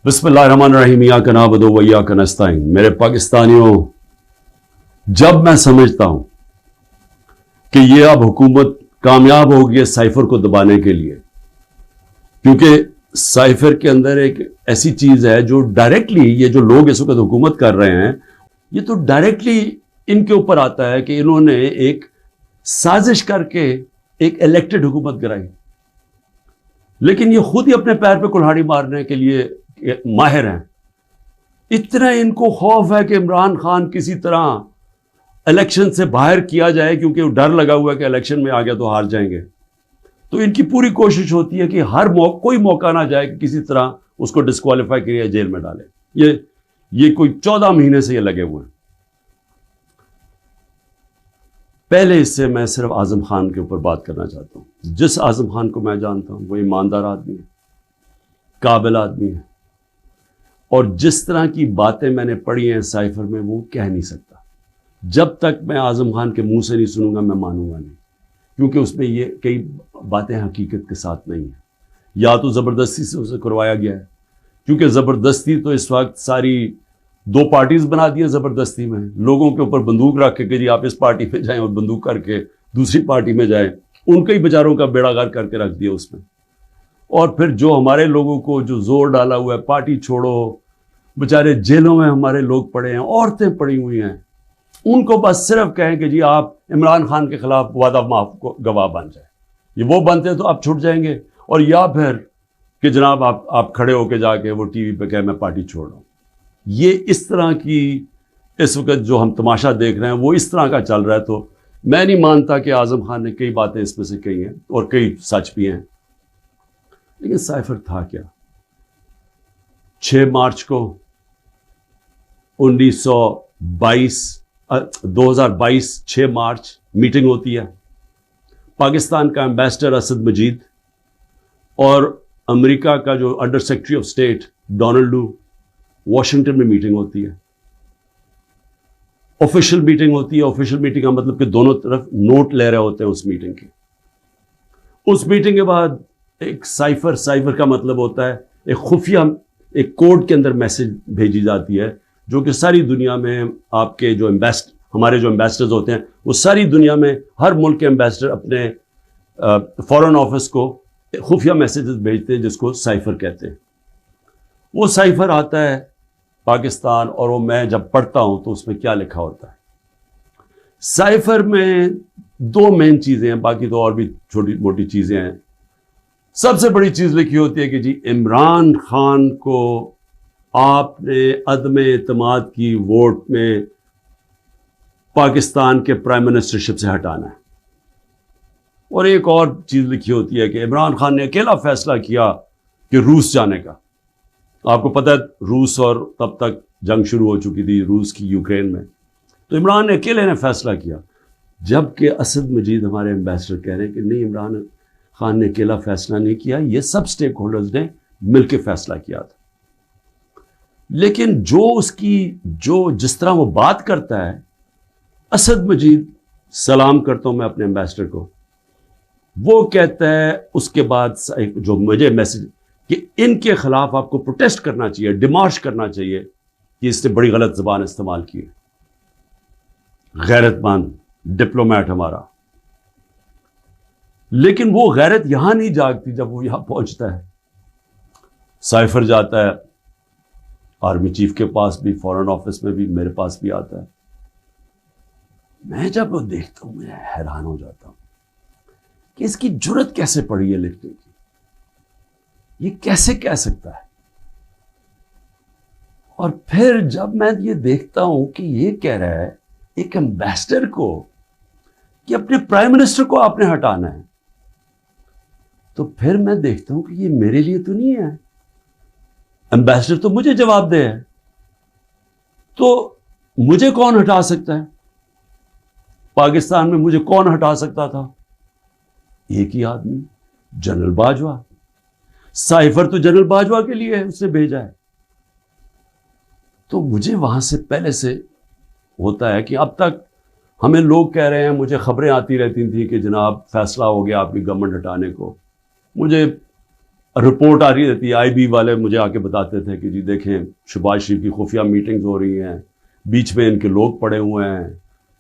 بسم اللہ الرحمن الرحیم، ایاک نعبد و ایاک نستعین۔ میرے پاکستانیوں، جب میں سمجھتا ہوں کہ یہ اب حکومت کامیاب ہوگی ہے سائفر کو دبانے کے لیے، کیونکہ سائفر کے اندر ایک ایسی چیز ہے جو ڈائریکٹلی یہ جو لوگ اس وقت حکومت کر رہے ہیں، یہ تو ڈائریکٹلی ان کے اوپر آتا ہے کہ انہوں نے ایک سازش کر کے ایک الیکٹڈ حکومت کرائی، لیکن یہ خود ہی اپنے پیر پہ کلہاڑی مارنے کے لیے ماہر ہیں۔ اتنا ان کو خوف ہے کہ عمران خان کسی طرح الیکشن سے باہر کیا جائے، کیونکہ ڈر لگا ہوا ہے کہ الیکشن میں آ گیا تو ہار جائیں گے، تو ان کی پوری کوشش ہوتی ہے کہ ہر کوئی موقع نہ جائے کہ کسی طرح اس کو ڈسکوالیفائی کرے، جیل میں ڈالے۔ یہ کوئی 14 مہینے سے یہ لگے ہوئے ہیں۔ پہلے اس سے میں صرف اعظم خان کے اوپر بات کرنا چاہتا ہوں۔ جس اعظم خان کو میں جانتا ہوں وہ ایماندار آدمی ہے، قابل آدمی ہے، اور جس طرح کی باتیں میں نے پڑھی ہیں سائفر میں وہ کہہ نہیں سکتا۔ جب تک میں اعظم خان کے منہ سے نہیں سنوں گا میں مانوں گا نہیں، کیونکہ اس میں یہ کئی باتیں حقیقت کے ساتھ نہیں ہیں۔ یا تو زبردستی سے اسے کروایا گیا ہے، کیونکہ زبردستی تو اس وقت ساری 2 پارٹیز بنا دی ہیں زبردستی میں، لوگوں کے اوپر بندوق رکھ کے کہ جی آپ اس پارٹی پہ جائیں، اور بندوق کر کے دوسری پارٹی میں جائیں، ان کے ہی بیچاروں کا بیڑا غرق کر کے رکھ دیا اس میں۔ اور پھر جو ہمارے لوگوں کو جو زور ڈالا ہوا ہے پارٹی چھوڑو، بیچارے جیلوں میں ہمارے لوگ پڑے ہیں، عورتیں پڑی ہوئی ہیں، ان کو بس صرف کہیں کہ جی آپ عمران خان کے خلاف وعدہ معاف کو گواہ بن جائیں، یہ وہ بنتے ہیں تو آپ چھوٹ جائیں گے، اور یا پھر کہ جناب آپ کھڑے ہو کے جا کے وہ ٹی وی پہ کہیں میں پارٹی چھوڑ رہا ہوں۔ یہ اس طرح کی اس وقت جو ہم تماشا دیکھ رہے ہیں وہ اس طرح کا چل رہا ہے، تو میں نہیں مانتا کہ اعظم خان نے کئی باتیں اس میں سے کہی ہیں اور کئی سچ بھی ہیں، لیکن سائفر تھا کیا؟ 6 مارچ کو 2022 6 مارچ میٹنگ ہوتی ہے، پاکستان کا ایمبیسڈر اسد مجید اور امریکہ کا جو under secretary of state Donald Lu, Washington میں میٹنگ ہوتی ہے، آفیشیل میٹنگ ہوتی ہے۔ آفیشیل میٹنگ کا مطلب کہ دونوں طرف نوٹ لے رہے ہوتے ہیں اس میٹنگ کے۔ اس میٹنگ کے بعد ایک سائفر کا مطلب ہوتا ہے ایک خفیہ، ایک کوڈ کے اندر میسج بھیجی جاتی ہے، جو کہ ساری دنیا میں آپ کے جو ہمارے جو ایمبیسڈرز ہوتے ہیں وہ ساری دنیا میں ہر ملک کے ایمبیسڈر اپنے فارن آفس کو خفیہ میسیجز بھیجتے ہیں، جس کو سائفر کہتے ہیں۔ وہ سائفر آتا ہے پاکستان، اور وہ میں جب پڑھتا ہوں تو اس میں کیا لکھا ہوتا ہے؟ سائفر میں 2 مین چیزیں ہیں، باقی تو اور بھی چھوٹی موٹی چیزیں ہیں۔ سب سے بڑی چیز لکھی ہوتی ہے کہ جی عمران خان کو آپ نے عدم اعتماد کی ووٹ میں پاکستان کے پرائم منسٹرشپ سے ہٹانا ہے، اور ایک اور چیز لکھی ہوتی ہے کہ عمران خان نے اکیلا فیصلہ کیا کہ روس جانے کا۔ آپ کو پتہ ہے روس، اور تب تک جنگ شروع ہو چکی تھی روس کی یوکرین میں، تو عمران نے اکیلے نے فیصلہ کیا، جبکہ اسد مجید ہمارے ایمبیسڈر کہہ رہے ہیں کہ نہیں، عمران خان نے اکیلا فیصلہ نہیں کیا، یہ سب سٹیک ہولڈرز نے مل کے فیصلہ کیا تھا۔ لیکن جس طرح وہ بات کرتا ہے، اسد مجید، سلام کرتا ہوں میں اپنے ایمبیسڈر کو، وہ کہتا ہے اس کے بعد جو مجھے میسج کہ ان کے خلاف آپ کو پروٹیسٹ کرنا چاہیے، ڈیمارش کرنا چاہیے کہ اس نے بڑی غلط زبان استعمال کی ہے۔ غیرت مند ڈپلومیٹ ہمارا، لیکن وہ غیرت یہاں نہیں جاگتی جب وہ یہاں پہنچتا ہے۔ سائفر جاتا ہے آرمی چیف کے پاس بھی، فارن آفس میں بھی، میرے پاس بھی آتا ہے۔ میں جب وہ دیکھتا ہوں میں حیران ہو جاتا ہوں کہ اس کی جرت کیسے پڑی ہے لکھنے کی، یہ کیسے کہہ سکتا ہے؟ اور پھر جب میں یہ دیکھتا ہوں کہ یہ کہہ رہا ہے ایک ایمبیسڈر کو کہ اپنے پرائم منسٹر کو آپ نے ہٹانا ہے، تو پھر میں دیکھتا ہوں کہ یہ میرے لیے تو نہیں ہے، ایمبیسڈر تو مجھے جواب دے ہے، تو مجھے کون ہٹا سکتا ہے؟ پاکستان میں مجھے کون ہٹا سکتا تھا؟ ایک ہی آدمی، جنرل باجوہ۔ سائفر تو جنرل باجوہ کے لیے اس نے بھیجا ہے۔ تو مجھے وہاں سے پہلے سے ہوتا ہے کہ اب تک ہمیں لوگ کہہ رہے ہیں، مجھے خبریں آتی رہتی تھیں کہ جناب فیصلہ ہو گیا آپ کی گورنمنٹ ہٹانے کو، مجھے رپورٹ آ رہی رہتی ہے, آئی بی والے مجھے آ کے بتاتے تھے کہ جی دیکھیں شہباز شریف کی خفیہ میٹنگز ہو رہی ہیں, بیچ میں ان کے لوگ پڑے ہوئے ہیں,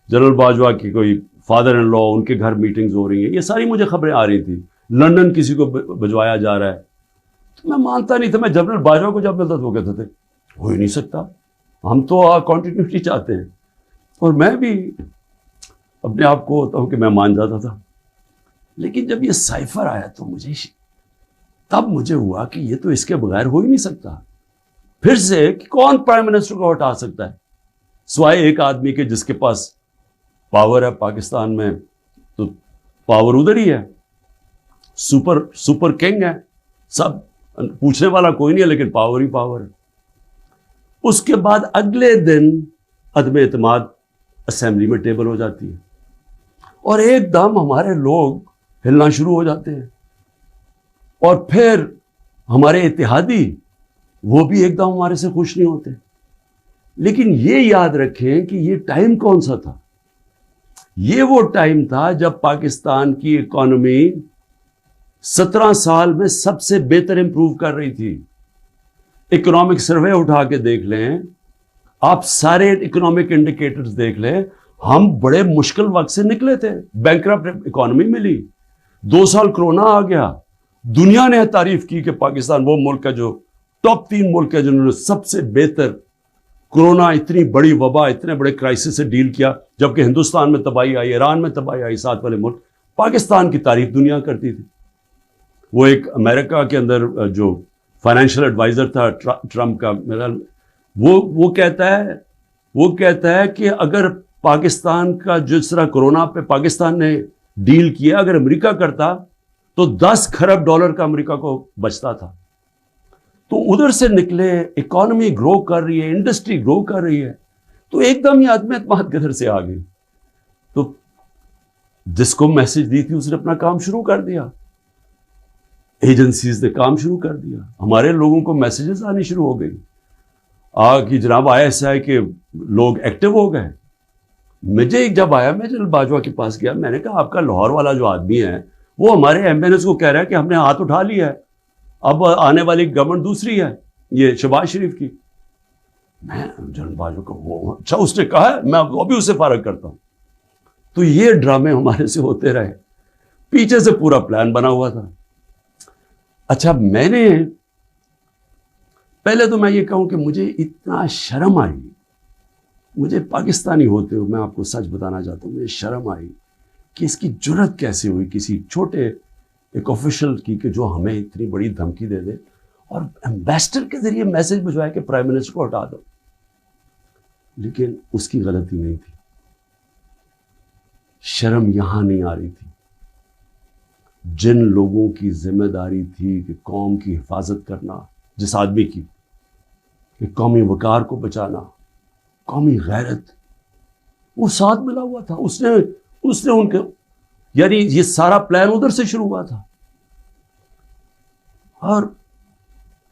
جنرل باجوہ کی کوئی فادر ان لا ان کے گھر میٹنگز ہو رہی ہیں. یہ ساری مجھے خبریں آ رہی تھیں. لندن کسی کو بھجوایا جا رہا ہے. تو میں مانتا نہیں تھا. میں جنرل باجوہ کو جب ملتا تو وہ کہتے تھے ہو ہی نہیں سکتا, ہم تو کنٹینیوٹی چاہتے ہیں. اور میں بھی اپنے آپ کو ہوتا ہوں کہ میں مان جاتا تھا. لیکن جب یہ سائفر آیا تو تب مجھے ہوا کہ یہ تو اس کے بغیر ہو ہی نہیں سکتا. پھر سے کہ کون پرائم منسٹر کو ہٹا سکتا ہے سوائے ایک آدمی کے جس کے پاس پاور ہے پاکستان میں. تو پاور ادھر ہی ہے, سپر کنگ ہے, سب پوچھنے والا کوئی نہیں ہے لیکن پاور ہی پاور ہے. اس کے بعد اگلے دن عدم اعتماد اسمبلی میں ٹیبل ہو جاتی ہے اور ایک دم ہمارے لوگ ہلنا شروع ہو جاتے ہیں. اور پھر ہمارے اتحادی وہ بھی ایک دم ہمارے سے خوش نہیں ہوتے. لیکن یہ یاد رکھیں کہ یہ ٹائم کون سا تھا. یہ وہ ٹائم تھا جب پاکستان کی اکانومی 17 سال میں سب سے بہتر امپروو کر رہی تھی. اکنامک سروے اٹھا کے دیکھ لیں آپ, سارے اکنامک انڈیکیٹرز دیکھ لیں, ہم بڑے مشکل وقت سے نکلے تھے. بینکرپٹ اکانومی ملی, 2 سال کرونا آ گیا. دنیا نے تعریف کی کہ پاکستان وہ ملک ہے جو ٹاپ 3 ملک ہے جنہوں نے سب سے بہتر کرونا, اتنی بڑی وبا, اتنے بڑے کرائسس سے ڈیل کیا. جبکہ ہندوستان میں تباہی آئی, ایران میں تباہی آئی, ساتھ والے ملک. پاکستان کی تعریف دنیا کرتی تھی. وہ ایک امریکہ کے اندر جو فائنینشیل ایڈوائزر تھا ٹرمپ کا, وہ کہتا ہے کہ اگر پاکستان کا جس طرح کرونا پہ پاکستان نے ڈیل کیا, اگر امریکہ کرتا تو 10 کھرب ڈالر کا امریکہ کو بچتا تھا. تو ادھر سے نکلے, اکانومی گرو کر رہی ہے, انڈسٹری گرو کر رہی ہے. تو ایک دم یہ عدم اعتماد کدھر سے آ گئی. تو جس کو میسج دی تھی اس نے اپنا کام شروع کر دیا, ایجنسیز نے کام شروع کر دیا, ہمارے لوگوں کو میسیجز آنی شروع ہو گئی کہ جناب ISI کے لوگ ایکٹیو ہو گئے. مجھے جب آیا, میں جنرل باجوہ کے پاس گیا, میں نے کہا آپ کا لاہور والا جو آدمی ہے وہ ہمارے ایمبینس کو کہہ رہا ہے کہ ہم نے ہاتھ اٹھا لیا ہے, اب آنے والی گورنمنٹ دوسری ہے, یہ شہباز شریف کی. میں جنرل باجوہ کو اچھا اس نے کہا ہے, میں وہ بھی اسے فارغ کرتا ہوں. تو یہ ڈرامے ہمارے سے ہوتے رہے, پیچھے سے پورا پلان بنا ہوا تھا. اچھا میں نے پہلے تو میں یہ کہوں کہ مجھے اتنا شرم آئی, مجھے پاکستانی ہوتے ہوئے میں آپ کو سچ بتانا چاہتا ہوں, مجھے شرم آئی کہ اس کی جرت کیسے ہوئی کسی چھوٹے ایک آفیشل کی کہ جو ہمیں اتنی بڑی دھمکی دے دے اور ایمبیسڈر کے ذریعے میسج بھجوائے کہ پرائم منسٹر کو ہٹا دو. لیکن اس کی غلطی نہیں تھی, شرم یہاں نہیں آ رہی تھی. جن لوگوں کی ذمہ داری تھی کہ قوم کی حفاظت کرنا, جس آدمی کی کہ قومی وقار کو بچانا, قومی غیرت, وہ ساتھ ملا ہوا تھا. اس نے ان کے, یعنی یہ سارا پلان ادھر سے شروع ہوا تھا. اور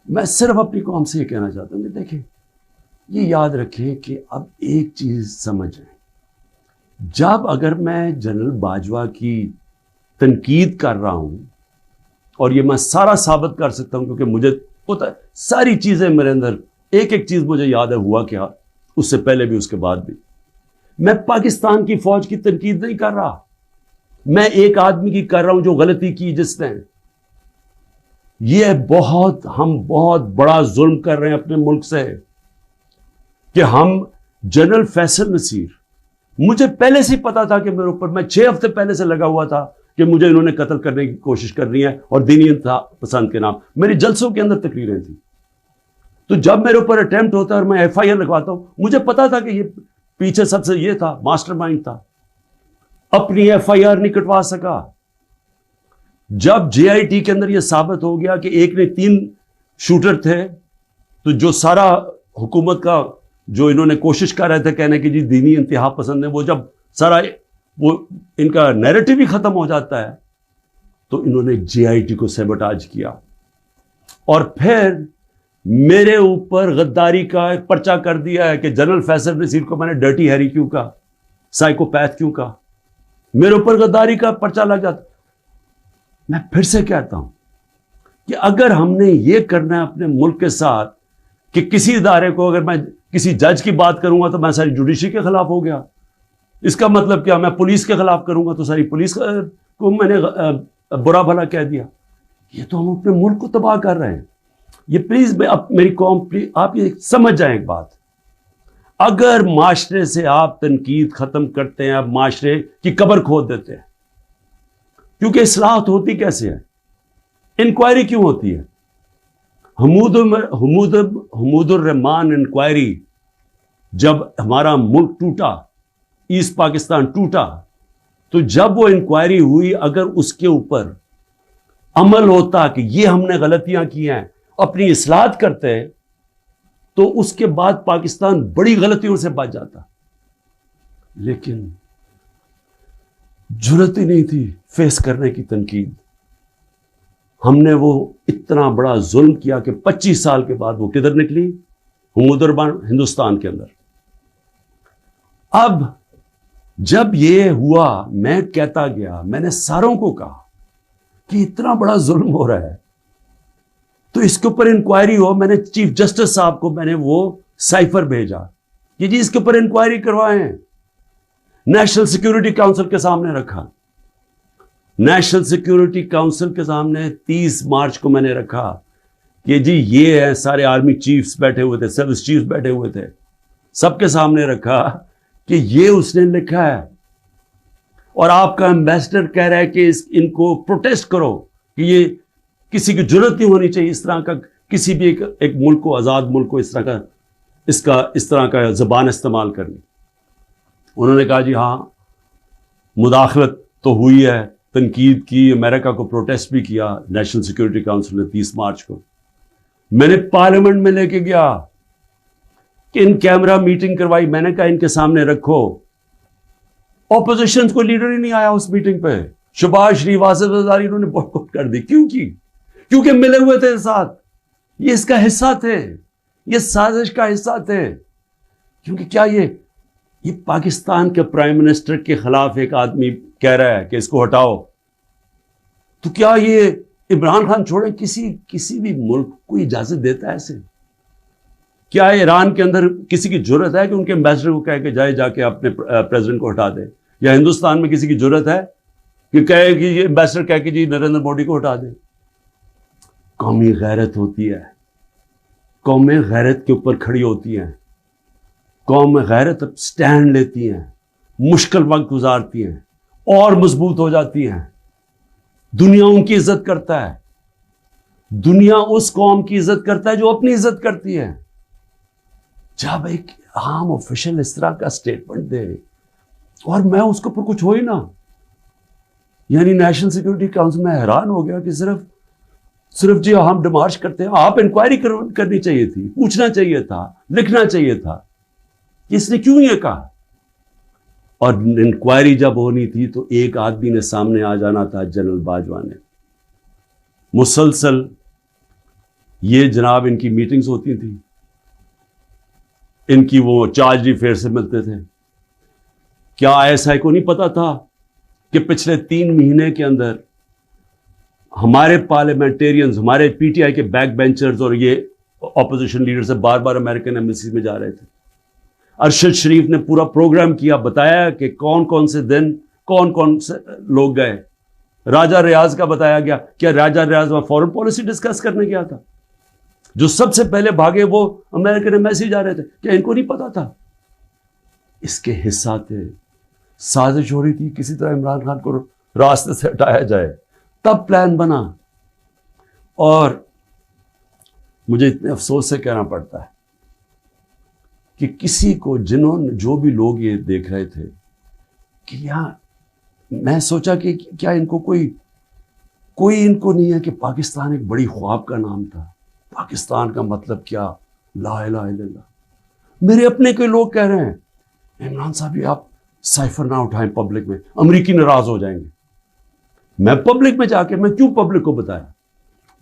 میں صرف اپنی قوم سے یہ کہنا چاہتا ہوں کہ دیکھیں, یہ یاد رکھیں کہ اب ایک چیز سمجھیں, جب اگر میں جنرل باجوہ کی تنقید کر رہا ہوں, اور یہ میں سارا ثابت کر سکتا ہوں کیونکہ مجھے پتہ ہے ساری چیزیں میرے اندر, ایک ایک چیز مجھے یاد ہے ہوا کیا اس سے پہلے بھی اس کے بعد بھی. میں پاکستان کی فوج کی تنقید نہیں کر رہا, میں ایک آدمی کی کر رہا ہوں جو غلطی کی جس نے. یہ ہم بہت بڑا ظلم کر رہے ہیں اپنے ملک سے کہ ہم جنرل فیصل نصیر, مجھے پہلے سے پتا تھا کہ میرے اوپر, میں 6 ہفتے پہلے سے لگا ہوا تھا کہ مجھے انہوں نے قتل کرنے کی کوشش کرنی ہے اور دینی انتہا پسند کے نام. میری جلسوں کے اندر تقریریں تھیں. تو جب میرے اوپر اٹیمپٹ ہوتا ہے اور میں FIR لگواتا ہوں, مجھے پتا تھا کہ یہ پیچھے سب سے یہ تھا, ماسٹر مائنڈ تھا. اپنی FIR نہیں کٹوا سکا. جب JIT کے اندر یہ ثابت ہو گیا کہ ایک نے 3 شوٹر تھے, تو جو سارا حکومت کا جو انہوں نے کوشش کر رہے تھے کہنے کی جی دینی انتہا پسند ہے, وہ جب سارا وہ ان کا نیریٹو بھی ختم ہو جاتا ہے, تو انہوں نے JIT کو سیبوٹاج کیا. اور پھر میرے اوپر غداری کا پرچہ کر دیا ہے کہ جنرل فیصل نصیر کو میں نے ڈرٹی ہیری کیوں کہا, سائیکوپیتھ کیوں کہا, میرے اوپر غداری کا پرچہ لگ جاتا. میں پھر سے کہتا ہوں کہ اگر ہم نے یہ کرنا ہے اپنے ملک کے ساتھ کہ کسی ادارے کو اگر میں کسی جج کی بات کروں گا تو میں ساری جوڈیشری کے خلاف ہو گیا، اس کا مطلب کیا؟ میں پولیس کے خلاف کروں گا تو ساری پولیس کو میں نے برا بھلا کہہ دیا. یہ تو ہم اپنے ملک کو تباہ کر رہے ہیں. یہ پلیز میری قوم، آپ یہ سمجھ جائیں ایک بات، اگر معاشرے سے آپ تنقید ختم کرتے ہیں، آپ معاشرے کی قبر کھود دیتے ہیں. کیونکہ اصلاحات ہوتی کیسے ہے؟ انکوائری کیوں ہوتی ہے؟ حمود الرحمان انکوائری، جب ہمارا ملک ٹوٹا، ایسٹ پاکستان ٹوٹا، تو جب وہ انکوائری ہوئی، اگر اس کے اوپر عمل ہوتا کہ یہ ہم نے غلطیاں کی ہیں، اپنی اصلاحات کرتے، تو اس کے بعد پاکستان بڑی غلطیوں سے بچ جاتا. لیکن جرأت ہی نہیں تھی فیس کرنے کی تنقید. ہم نے وہ اتنا بڑا ظلم کیا کہ 25 سال کے بعد وہ کدھر نکلی؟ حمود الرحمان ہندوستان کے اندر. اب جب یہ ہوا، میں کہتا گیا، میں نے ساروں کو کہا کہ اتنا بڑا ظلم ہو رہا ہے تو اس کے اوپر انکوائری ہو. میں نے چیف جسٹس صاحب کو میں نے وہ سائفر بھیجا کہ جی اس کے اوپر انکوائری کروائیں. نیشنل سیکیورٹی کاؤنسل کے سامنے رکھا. نیشنل سیکیورٹی کاؤنسل کے سامنے 30 مارچ کو میں نے رکھا کہ جی یہ ہے، سارے آرمی چیفز بیٹھے ہوئے تھے، سروس چیفز بیٹھے ہوئے تھے، سب کے سامنے رکھا کہ یہ اس نے لکھا ہے اور آپ کا ایمبیسڈر کہہ رہا ہے کہ ان کو پروٹیسٹ کرو کہ یہ کسی کی جرأت نہیں ہونی چاہیے اس طرح کا، کسی بھی ایک ملک کو، آزاد ملک کو اس طرح کا زبان استعمال کرنی. انہوں نے کہا جی ہاں مداخلت تو ہوئی ہے، تنقید کی، امریکہ کو پروٹیسٹ بھی کیا نیشنل سیکیورٹی کاؤنسل نے 30 مارچ کو. میں نے پارلیمنٹ میں لے کے گیا کہ ان کیمرہ میٹنگ کروائی. میں نے کہا ان کے سامنے رکھو. اپوزیشن کو لیڈر ہی نہیں آیا اس میٹنگ پہ. شہباز شریف، آصف زرداری، انہوں نے بائیکاٹ کر دی. کیوں کی؟ کیونکہ ملے ہوئے تھے ساتھ، یہ اس کا حصہ تھے، یہ سازش کا حصہ تھے. کیونکہ کیا یہ پاکستان کے پرائم منسٹر کے خلاف ایک آدمی کہہ رہا ہے کہ اس کو ہٹاؤ، تو کیا یہ عمران خان چھوڑے کسی بھی ملک کو اجازت دیتا ہے ایسے؟ کیا ایران کے اندر کسی کی جرأت ہے کہ ان کے ایمبیسڈر کو کہے کہ جا کے اپنے پریزیڈنٹ کو ہٹا دے؟ یا ہندوستان میں کسی کی جرأت ہے کہ کہے کہ یہ ایمبیسڈر کہہ کہ جی نریندر مودی کو ہٹا دے؟ قومی غیرت ہوتی ہے، قومیں غیرت کے اوپر کھڑی ہوتی ہیں، قوم غیرت سٹینڈ لیتی ہیں، مشکل وقت گزارتی ہیں اور مضبوط ہو جاتی ہیں. دنیا ان کی عزت کرتا ہے، دنیا اس قوم کی عزت کرتا ہے جو اپنی عزت کرتی ہے. جب ایک عام آفیشل اس طرح کا سٹیٹمنٹ دے اور میں اس کے اوپر کچھ ہو ہی نہ، یعنی نیشنل سیکیورٹی کاؤنسل میں حیران ہو گیا کہ صرف جی ہم ڈیمارش کرتے ہیں. آپ انکوائری کرنی چاہیے تھی، پوچھنا چاہیے تھا، لکھنا چاہیے تھا کہ اس نے کیوں یہ کہا. اور انکوائری جب ہونی تھی تو ایک آدمی نے سامنے آ جانا تھا، جنرل باجوہ نے. مسلسل یہ جناب ان کی میٹنگز ہوتی تھیں، ان کی وہ چارج افیئر سے ملتے تھے. کیا ایس آئی کو نہیں پتا تھا کہ پچھلے 3 مہینے کے اندر ہمارے پارلیمنٹیرینز، ہمارے پی ٹی آئی کے بیک بینچرز اور یہ اپوزیشن لیڈر سے بار بار امریکن ایمبیسی میں جا رہے تھے. ارشد شریف نے پورا پروگرام کیا، بتایا کہ کون سے دن کون سے لوگ گئے. راجہ ریاض کا بتایا گیا. کیا راجہ ریاض میں فورن پالیسی ڈسکس کرنے گیا تھا؟ جو سب سے پہلے بھاگے وہ امریکن ایمبیسی جا رہے تھے. کیا ان کو نہیں پتا تھا؟ اس کے حصہ تھے. سازش ہو رہی تھی کسی طرح عمران خان کو راستے سے ہٹایا جائے، تب پلان بنا. اور مجھے اتنے افسوس سے کہنا پڑتا ہے کہ کسی کو جو بھی لوگ یہ دیکھ رہے تھے کہ یہاں، میں سوچا کہ کیا ان کو کوئی ان کو نہیں ہے کہ پاکستان ایک بڑی خواب کا نام تھا. پاکستان کا مطلب کیا؟ لا الہ الا اللہ. میرے اپنے کے لوگ کہہ رہے ہیں عمران صاحب یہ آپ سائفر نہ اٹھائیں پبلک میں، امریکی ناراض ہو جائیں گے. میں پبلک میں جا کے میں کیوں پبلک کو بتایا؟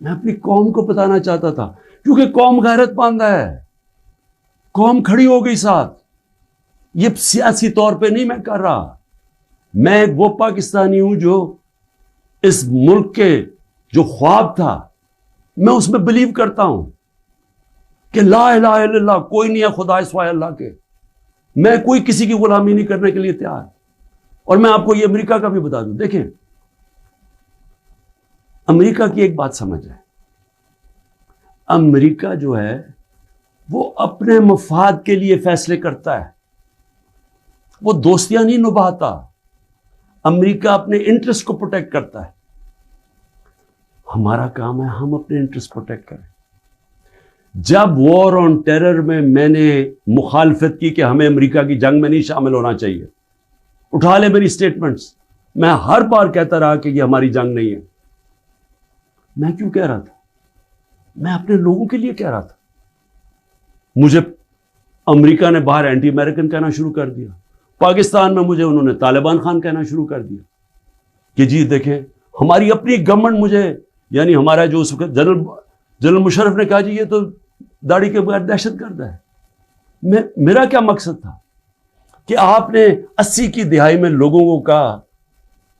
میں اپنی قوم کو بتانا چاہتا تھا، کیونکہ قوم غیرت مند ہے، قوم کھڑی ہو گئی ساتھ. یہ سیاسی طور پہ نہیں میں کر رہا، میں ایک وہ پاکستانی ہوں جو اس ملک کے جو خواب تھا میں اس میں بلیو کرتا ہوں کہ لا الہ الا اللہ، کوئی نہیں ہے خدا سوائے اللہ کے، میں کوئی کسی کی غلامی نہیں کرنے کے لیے تیار۔ اور میں آپ کو یہ امریکہ کا بھی بتا دوں، دیکھیں امریکہ کی ایک بات سمجھ ہے، امریکہ جو ہے وہ اپنے مفاد کے لیے فیصلے کرتا ہے، وہ دوستیاں نہیں نبھاتا، امریکہ اپنے انٹرسٹ کو پروٹیکٹ کرتا ہے۔ ہمارا کام ہے ہم اپنے انٹرسٹ پروٹیکٹ کریں۔ جب وار آن ٹیرر میں نے مخالفت کی کہ ہمیں امریکہ کی جنگ میں نہیں شامل ہونا چاہیے، اٹھا لے میری سٹیٹمنٹس، میں ہر بار کہتا رہا کہ یہ ہماری جنگ نہیں ہے۔ میں کیوں کہہ رہا تھا؟ میں اپنے لوگوں کے لیے کہہ رہا تھا۔ مجھے امریکہ نے باہر اینٹی امریکن کہنا شروع کر دیا، پاکستان میں مجھے انہوں نے طالبان خان کہنا شروع کر دیا کہ جی دیکھیں ہماری اپنی گورنمنٹ مجھے، یعنی ہمارا جو اس وقت جنرل مشرف نے کہا جی یہ تو داڑھی کے بغیر دہشت گرد ہے۔ میرا کیا مقصد تھا کہ آپ نے 80 کی دہائی میں لوگوں کو کہا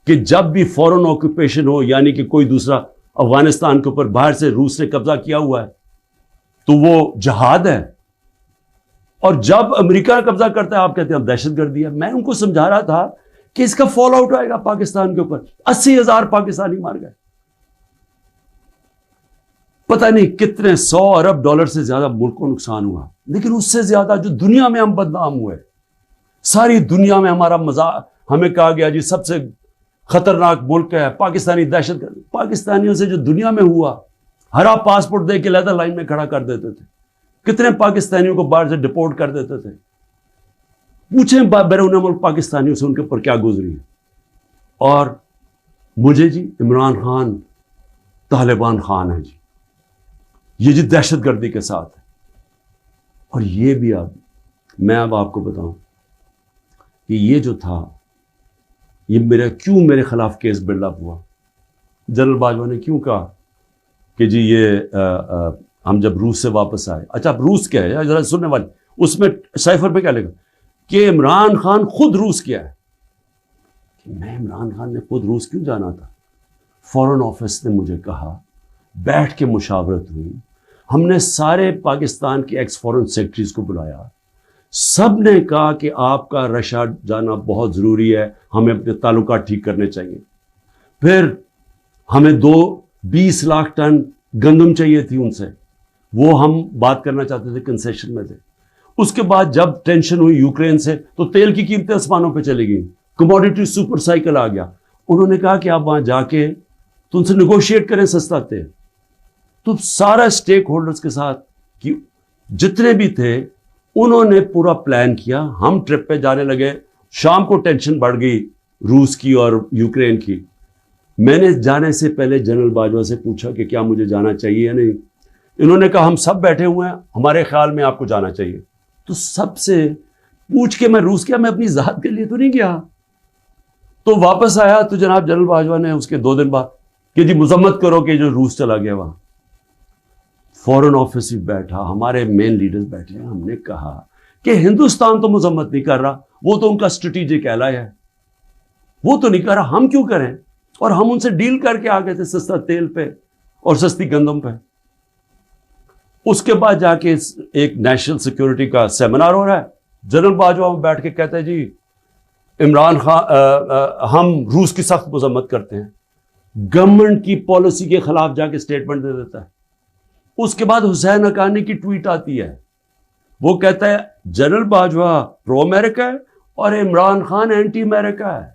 کہ جب بھی فورن آکوپیشن ہو، یعنی کہ کوئی دوسرا افغانستان کے اوپر باہر سے روس نے قبضہ کیا ہوا ہے تو وہ جہاد ہے، اور جب امریکہ قبضہ کرتا ہے آپ کہتے ہیں اب دہشت گردی ہے۔ میں ان کو سمجھا رہا تھا کہ اس کا فال آؤٹ آئے گا پاکستان کے اوپر، 80,000 پاکستانی مار گئے، پتہ نہیں کتنے 100 ارب ڈالر سے زیادہ ملک کو نقصان ہوا، لیکن اس سے زیادہ جو دنیا میں ہم بدنام ہوئے، ساری دنیا میں ہمارا مذاق، ہمیں کہا گیا جی سب سے خطرناک ملک ہے پاکستانی دہشت گرد۔ پاکستانیوں سے جو دنیا میں ہوا، ہرا پاسپورٹ دے کے لیدر لائن میں کھڑا کر دیتے تھے، کتنے پاکستانیوں کو باہر سے ڈپورٹ کر دیتے تھے۔ پوچھیں بیرون ملک پاکستانیوں سے ان کے اوپر کیا گزری ہے۔ اور مجھے جی عمران خان طالبان خان ہے جی، یہ جی دہشت گردی کے ساتھ ہے۔ اور یہ بھی میں اب آپ کو بتاؤں کہ یہ جو تھا یہ میرے خلاف کیس بلڈ اپ ہوا۔ جنرل باجوہ نے کیوں کہا کہ جی یہ ہم جب روس سے واپس آئے، اچھا اب روس کیا ہے ذرا سننے والے، اس میں سائفر پہ کیا لکھا کہ عمران خان خود روس کیا ہے۔ میں عمران خان نے خود روس کیوں جانا تھا؟ فورن آفس نے مجھے کہا، بیٹھ کے مشاورت ہوئی، ہم نے سارے پاکستان کے ایکس فورن سیکرٹریز کو بلایا، سب نے کہا کہ آپ کا رشیا جانا بہت ضروری ہے، ہمیں اپنے تعلقات ٹھیک کرنے چاہیے۔ پھر ہمیں 20 لاکھ ٹن گندم چاہیے تھی ان سے، وہ ہم بات کرنا چاہتے تھے، کنسیشن میں تھے۔ اس کے بعد جب ٹینشن ہوئی یوکرین سے تو تیل کی قیمتیں آسمانوں پہ چلی گئیں، کموڈیٹی سپر سائیکل آ گیا۔ انہوں نے کہا کہ آپ وہاں جا کے تو ان سے نیگوشیٹ کریں سستا تیل۔ تو سارا سٹیک ہولڈرز کے ساتھ کہ جتنے بھی تھے انہوں نے پورا پلان کیا، ہم ٹرپ پہ جانے لگے۔ شام کو ٹینشن بڑھ گئی روس کی اور یوکرین کی۔ میں نے جانے سے پہلے جنرل باجوہ سے پوچھا کہ کیا مجھے جانا چاہیے یا نہیں۔ انہوں نے کہا ہم سب بیٹھے ہوئے ہیں، ہمارے خیال میں آپ کو جانا چاہیے۔ تو سب سے پوچھ کے میں روس گیا، میں اپنی ذات کے لیے تو نہیں گیا۔ تو واپس آیا تو جناب جنرل باجوہ نے اس کے 2 دن بعد کہ جی مذمت کرو کہ جو روس چلا گیا وہاں۔ فورن آفس ہی بیٹھا، ہمارے مین لیڈرز بیٹھے ہیں، ہم نے کہا کہ ہندوستان تو مذمت نہیں کر رہا، وہ تو ان کا اسٹریٹجک ایلائی ہے، وہ تو نہیں کر رہا، ہم کیوں کریں؟ اور ہم ان سے ڈیل کر کے آ گئے تھے سستا تیل پہ اور سستی گندم پہ۔ اس کے بعد جا کے ایک نیشنل سیکیورٹی کا سیمینار ہو رہا ہے، جنرل باجوہ بیٹھ کے کہتے ہیں جی عمران خان ہم روس کی سخت مذمت کرتے ہیں، گورنمنٹ کی پالیسی کے خلاف جا کے اسٹیٹمنٹ دے دیتا ہے۔ اس کے بعد حسین حقانی کی ٹویٹ آتی ہے، وہ کہتا ہے جنرل باجوہ پرو امریکہ ہے اور عمران خان اینٹی امریکہ ہے۔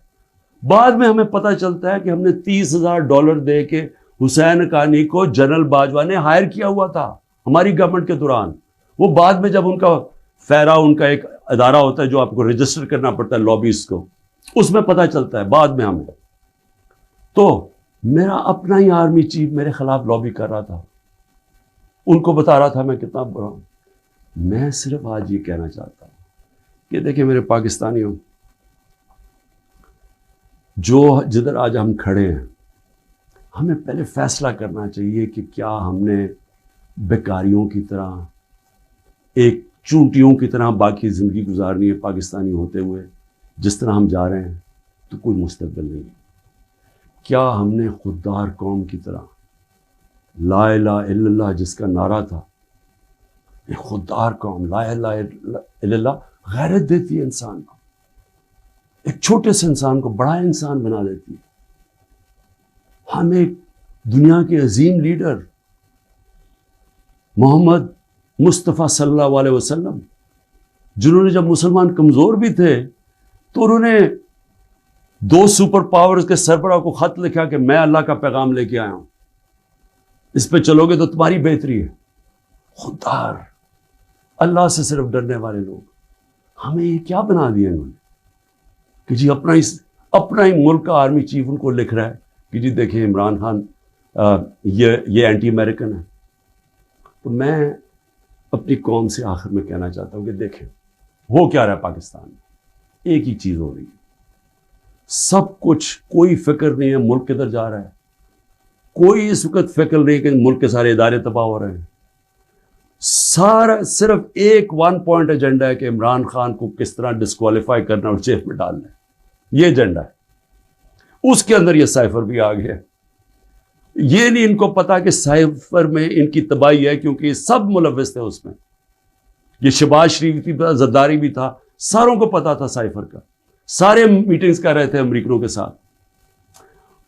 بعد میں ہمیں پتہ چلتا ہے کہ ہم نے $30,000 دے کے حسین حقانی کو جنرل باجوہ نے ہائر کیا ہوا تھا ہماری گورنمنٹ کے دوران۔ وہ بعد میں جب ان کا فیرا، ان کا ایک ادارہ ہوتا ہے جو آپ کو رجسٹر کرنا پڑتا ہے لابیز کو، اس میں پتہ چلتا ہے بعد میں ہمیں۔ تو میرا اپنا ہی آرمی چیف میرے خلاف لابی کر رہا تھا، ان کو بتا رہا تھا میں کتنا برا ہوں۔ میں صرف آج یہ کہنا چاہتا ہوں کہ دیکھیں میرے پاکستانیوں، جو جدھر آج ہم کھڑے ہیں، ہمیں پہلے فیصلہ کرنا چاہیے کہ کیا ہم نے بیکاریوں کی طرح، ایک چونٹیوں کی طرح باقی زندگی گزارنی ہے پاکستانی ہوتے ہوئے؟ جس طرح ہم جا رہے ہیں تو کوئی مستقبل نہیں ہے۔ کیا ہم نے خوددار قوم کی طرح لا الہ الا اللہ جس کا نعرہ تھا، ایک خوددار قوم، لا الہ الا اللہ غیرت دیتی ہے انسان کو، ایک چھوٹے سے انسان کو بڑا انسان بنا دیتی ہے۔ ہم ایک دنیا کے عظیم لیڈر محمد مصطفیٰ صلی اللہ علیہ وسلم، جنہوں نے جب مسلمان کمزور بھی تھے تو انہوں نے 2 سپر پاورز کے سربراہ کو خط لکھا کہ میں اللہ کا پیغام لے کے آیا ہوں، اس پہ چلو گے تو تمہاری بہتری ہے۔ خوددار، اللہ سے صرف ڈرنے والے لوگ، ہمیں یہ کیا بنا دیا انہوں نے کہ جی اپنا ہی ملک کا آرمی چیف ان کو لکھ رہا ہے کہ جی دیکھیں عمران خان یہ اینٹی امریکن ہے۔ تو میں اپنی قوم سے آخر میں کہنا چاہتا ہوں کہ دیکھیں ہو کیا رہا ہے پاکستان میں، ایک ہی چیز ہو رہی ہے، سب کچھ، کوئی فکر نہیں ہے ملک کدھر جا رہا ہے، کوئی اس وقت فکر نہیں کہ ملک کے سارے ادارے تباہ ہو رہے ہیں، سارا صرف ایک 1 پوائنٹ ایجنڈا ہے کہ عمران خان کو کس طرح ڈسکوالیفائی کرنا اور جیل میں ڈالنا ہے، یہ ایجنڈا ہے۔ اس کے اندر یہ سائفر بھی آ گیا ہے۔ یہ نہیں ان کو پتا کہ سائفر میں ان کی تباہی ہے، کیونکہ یہ سب ملوث تھے اس میں، یہ شہباز شریف بھی تھا، زرداری بھی تھا، ساروں کو پتا تھا سائفر کا، سارے میٹنگز کر رہے تھے امریکنوں کے ساتھ۔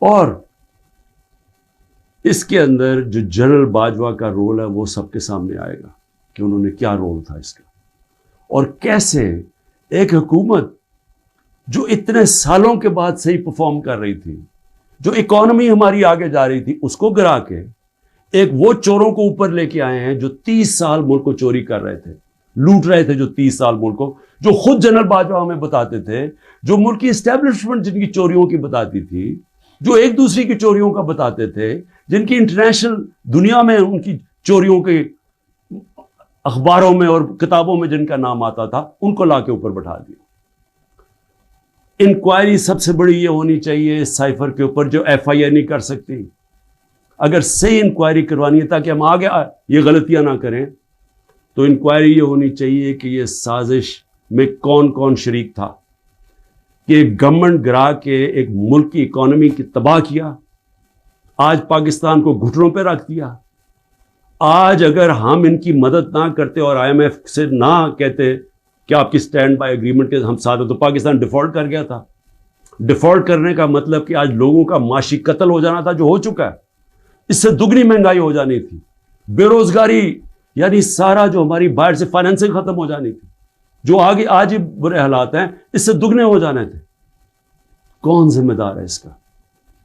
اور اس کے اندر جو جنرل باجوہ کا رول ہے وہ سب کے سامنے آئے گا کہ انہوں نے کیا رول تھا اس کا، اور کیسے ایک حکومت جو اتنے سالوں کے بعد صحیح پرفارم کر رہی تھی، جو اکانومی ہماری آگے جا رہی تھی، اس کو گرا کے ایک وہ چوروں کو اوپر لے کے آئے ہیں جو 30 سال ملک کو چوری کر رہے تھے، لوٹ رہے تھے، جو 30 سال ملک کو، جو خود جنرل باجوہ ہمیں بتاتے تھے، جو ملک کی اسٹیبلشمنٹ جن کی چوریوں کی بتاتی تھی، جو ایک دوسری کی چوریوں کا بتاتے تھے، جن کی انٹرنیشنل دنیا میں ان کی چوریوں کے اخباروں میں اور کتابوں میں جن کا نام آتا تھا، ان کو لا کے اوپر بٹھا دیا۔ انکوائری سب سے بڑی یہ ہونی چاہیے اس سائفر کے اوپر، جو ایف آئی اے نہیں کر سکتی۔ اگر صحیح انکوائری کروانی ہے تاکہ ہم آگے یہ غلطیاں نہ کریں، تو انکوائری یہ ہونی چاہیے کہ یہ سازش میں کون کون شریک تھا کہ گورنمنٹ گرا کے ایک ملک کی اکانومی کی تباہ کیا، آج پاکستان کو گھٹنوں پہ رکھ دیا۔ آج اگر ہم ان کی مدد نہ کرتے اور آئی ایم ایف سے نہ کہتے کہ آپ کی سٹینڈ بائی ایگریمنٹ کے ہم ساتھ ہیں، تو پاکستان ڈیفالٹ کر گیا تھا۔ ڈیفالٹ کرنے کا مطلب کہ آج لوگوں کا معاشی قتل ہو جانا تھا، جو ہو چکا ہے، اس سے دگنی مہنگائی ہو جانی تھی، بے روزگاری یعنی سارا جو ہماری باہر سے فائنینسنگ ختم ہو جانی تھی، جو آگے آج ہی برے حالات ہیں، اس سے دگنے ہو جانے تھے۔ کون ذمہ دار ہے اس کا؟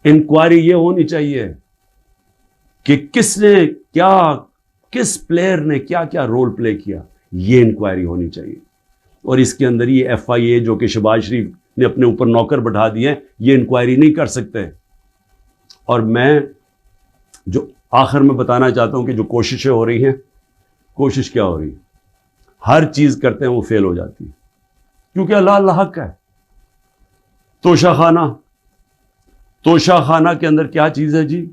انکوائری یہ ہونی چاہیے کہ کس نے کیا، کس پلیئر نے کیا کیا رول پلے کیا، یہ انکوائری ہونی چاہیے۔ اور اس کے اندر یہ ایف آئی اے جو کہ شہباز شریف نے اپنے اوپر نوکر بٹھا دیے ہیں، یہ انکوائری نہیں کر سکتے۔ اور میں جو آخر میں بتانا چاہتا ہوں کہ جو کوششیں ہو رہی ہیں، کوشش کیا ہو رہی ہے؟ ہر چیز کرتے ہیں وہ فیل ہو جاتی ہے، کیونکہ اللہ حق ہے۔ توشہ خانہ کے اندر کیا چیز ہے جی؟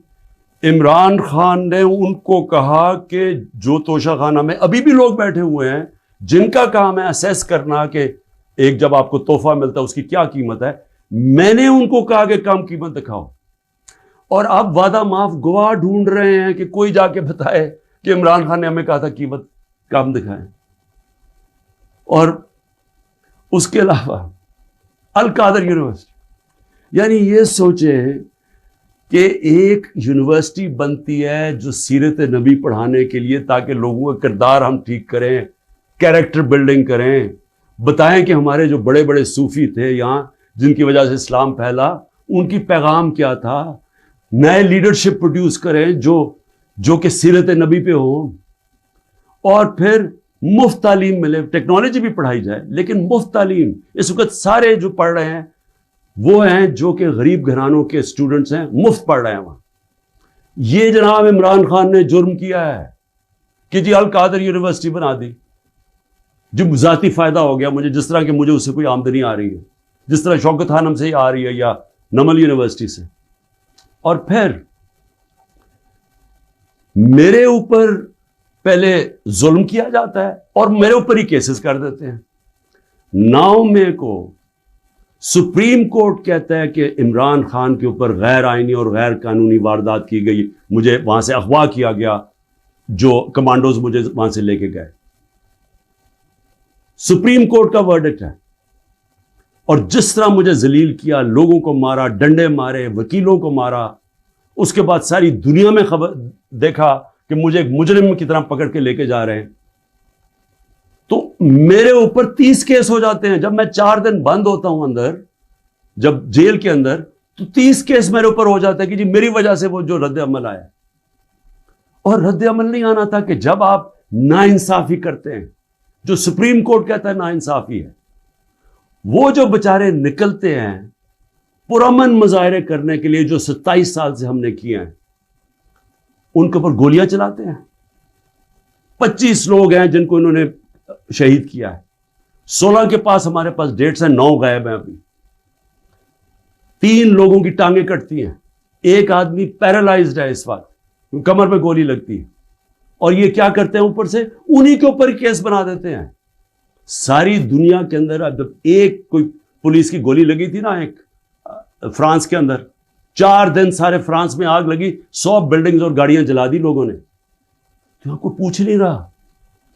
عمران خان نے ان کو کہا کہ جو توشہ خانہ میں ابھی بھی لوگ بیٹھے ہوئے ہیں جن کا کام ہے اسیس کرنا کہ ایک جب آپ کو تحفہ ملتا ہے اس کی کیا قیمت ہے، میں نے ان کو کہا کہ کم قیمت دکھاؤ، اور آپ وعدہ معاف گواہ ڈھونڈ رہے ہیں کہ کوئی جا کے بتائے کہ عمران خان نے ہمیں کہا تھا قیمت کم دکھائیں۔ اور اس کے علاوہ القادر یونیورسٹی، یعنی یہ سوچیں کہ ایک یونیورسٹی بنتی ہے جو سیرت نبی پڑھانے کے لیے، تاکہ لوگوں کا کردار ہم ٹھیک کریں، کیریکٹر بلڈنگ کریں، بتائیں کہ ہمارے جو بڑے بڑے صوفی تھے یہاں جن کی وجہ سے اسلام پھیلا، ان کی پیغام کیا تھا، نئے لیڈرشپ پروڈیوس کریں جو کہ سیرت نبی پہ ہوں، اور پھر مفت تعلیم ملے، ٹیکنالوجی بھی پڑھائی جائے لیکن مفت تعلیم۔ اس وقت سارے جو پڑھ رہے ہیں وہ ہیں جو کہ غریب گھرانوں کے اسٹوڈنٹس ہیں، مفت پڑھ رہے ہیں وہاں۔ یہ جناب عمران خان نے جرم کیا ہے کہ جی القادر یونیورسٹی بنا دی، جو ذاتی فائدہ ہو گیا مجھے، جس طرح کہ مجھے اس سے کوئی آمدنی آ رہی ہے، جس طرح شوکت خانم سے ہی آ رہی ہے یا نمل یونیورسٹی سے۔ اور پھر میرے اوپر پہلے ظلم کیا جاتا ہے اور میرے اوپر ہی کیسز کر دیتے ہیں۔ 9 مئی کو سپریم کورٹ کہتا ہے کہ عمران خان کے اوپر غیر آئینی اور غیر قانونی واردات کی گئی، مجھے وہاں سے اغوا کیا گیا، جو کمانڈوز مجھے وہاں سے لے کے گئے. سپریم کورٹ کا ورڈکٹ ہے. اور جس طرح مجھے ذلیل کیا، لوگوں کو مارا، ڈنڈے مارے، وکیلوں کو مارا، اس کے بعد ساری دنیا میں خبر دیکھا کہ مجھے ایک مجرم کی طرح پکڑ کے لے کے جا رہے ہیں. تو میرے اوپر 30 کیس ہو جاتے ہیں. جب میں 4 دن بند ہوتا ہوں اندر، جب جیل کے اندر، تو 30 کیس میرے اوپر ہو جاتا ہے کہ جی میری وجہ سے وہ جو رد عمل آیا. اور رد عمل نہیں آنا تھا کہ جب آپ ناانصافی کرتے ہیں، جو سپریم کورٹ کہتا ہے ناانصافی ہے، وہ جو بچارے نکلتے ہیں پرامن مظاہرے کرنے کے لیے، جو 27 سال سے ہم نے کیے ہیں، ان کے اوپر گولیاں چلاتے ہیں. 25 لوگ ہیں جن کو انہوں نے شہید کیا ہے. 16 کے پاس ہمارے پاس ڈیٹس ہیں، 9 غائب ہیں ابھی. 3 لوگوں کی ٹانگیں کٹتی ہیں. ایک آدمی پیرالائزڈ ہے اس وقت، کمر میں گولی لگتی ہے. اور یہ کیا کرتے ہیں، اوپر سے انہی کے اوپر کیس بنا دیتے ہیں. ساری دنیا کے اندر جب ایک کوئی پولیس کی گولی لگی تھی نا، ایک فرانس کے اندر، 4 دن سارے فرانس میں آگ لگی، 100 بلڈنگز اور گاڑیاں جلا دی لوگوں نے. تو یہاں کوئی پوچھ نہیں رہا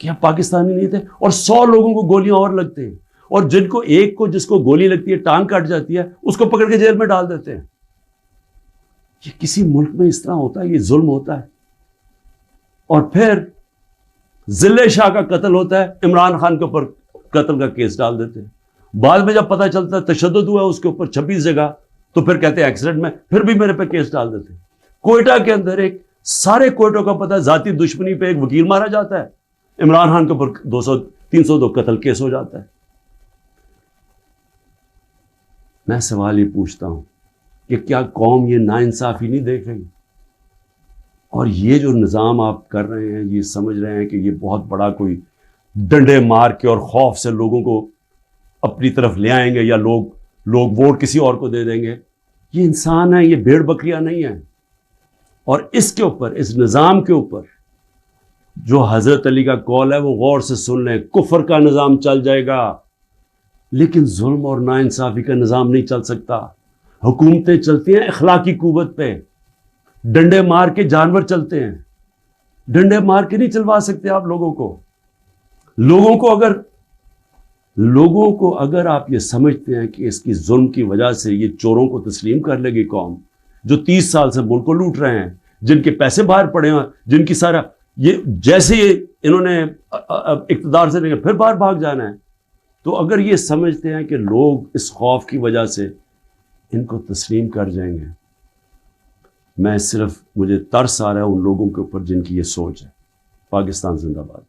کہ آپ پاکستانی نہیں تھے. اور 100 لوگوں کو گولیاں اور لگتے ہیں، اور جن کو ایک کو جس کو گولی لگتی ہے، ٹانگ کٹ جاتی ہے، اس کو پکڑ کے جیل میں ڈال دیتے ہیں. یہ کسی ملک میں اس طرح ہوتا ہے؟ یہ ظلم ہوتا ہے. اور پھر ضلع شاہ کا قتل ہوتا ہے، عمران خان کے اوپر قتل کا کیس ڈال دیتے ہیں. بعد میں جب پتہ چلتا ہے تشدد ہوا اس کے اوپر 26 جگہ، تو پھر کہتے ہیں ایکسیڈنٹ میں، پھر بھی میرے پہ کیس ڈال دیتے ہیں. کوئٹہ کے اندر ایک سارے کوئٹوں کا پتہ ہے، ذاتی دشمنی پہ ایک وکیل مارا جاتا ہے، عمران خان کے اوپر 302 قتل کیس ہو جاتا ہے. میں سوال یہ پوچھتا ہوں کہ کیا قوم یہ ناانصافی نہیں دیکھ رہی؟ اور یہ جو نظام آپ کر رہے ہیں، یہ سمجھ رہے ہیں کہ یہ بہت بڑا کوئی ڈنڈے مار کے اور خوف سے لوگوں کو اپنی طرف لے آئیں گے، یا لوگ ووٹ کسی اور کو دے دیں گے. یہ انسان ہے، یہ بھیڑ بکریاں نہیں ہیں. اور اس کے اوپر، اس نظام کے اوپر جو حضرت علی کا قول ہے وہ غور سے سن لیں. کفر کا نظام چل جائے گا، لیکن ظلم اور ناانصافی کا نظام نہیں چل سکتا. حکومتیں چلتی ہیں اخلاقی قوت پہ. ڈنڈے مار کے جانور چلتے ہیں، ڈنڈے مار کے نہیں چلوا سکتے آپ لوگوں کو. لوگوں کو اگر آپ یہ سمجھتے ہیں کہ اس کی ظلم کی وجہ سے یہ چوروں کو تسلیم کر لے گی قوم، جو 30 سال سے ملک کو لوٹ رہے ہیں، جن کے پیسے باہر پڑے ہیں، جن کی سارا یہ جیسے انہوں نے اقتدار سے پھر باہر بھاگ جانا ہے، تو اگر یہ سمجھتے ہیں کہ لوگ اس خوف کی وجہ سے ان کو تسلیم کر جائیں گے، مجھے ترس آ رہا ہے ان لوگوں کے اوپر جن کی یہ سوچ ہے. پاکستان زندہ باد.